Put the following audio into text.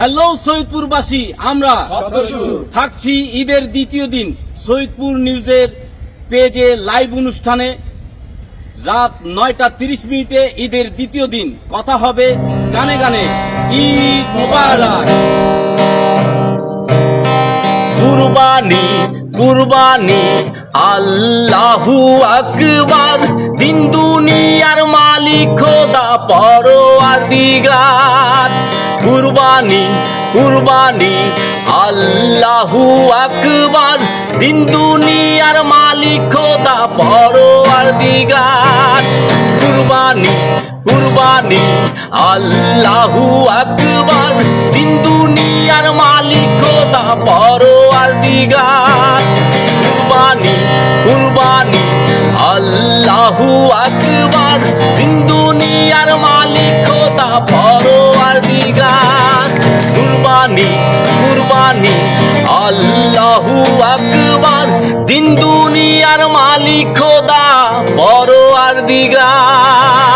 Hello সৈয়দপুরবাসী, আমরা থাকছি ঈদের দ্বিতীয় দিন সৈয়দপুর নিউজের পেজে লাইভ অনুষ্ঠানে রাত 9:30 ঈদের দ্বিতীয় দিন কথা হবে গানে গানে। ঈদ মোবারক। কুরবানি কুরবানি আল্লাহু আকবার, দিন দুনিয়ার মালিক খোদা পরওয়ারদিগার। কুরবানি কুরবানি আল্লাহু আকবার, দিন দুনিয়ার মালিক খোদা পরওয়ারদিগার। কুরবানি কুরবানি আল্লাহু আকবার, দিন দুনিয়ার মালিক খোদা পরওয়ারদিগার। কুরবানি কুরবানি আল্লাহু আকবার, দিন দুনিয়ার মালিক খোদা পরওয়ারদিগার। কুরবানি কুরবানি আল্লাহু আকবার, দিন দুনিয়ার মালিক খোদা পরওয়ারদিগার।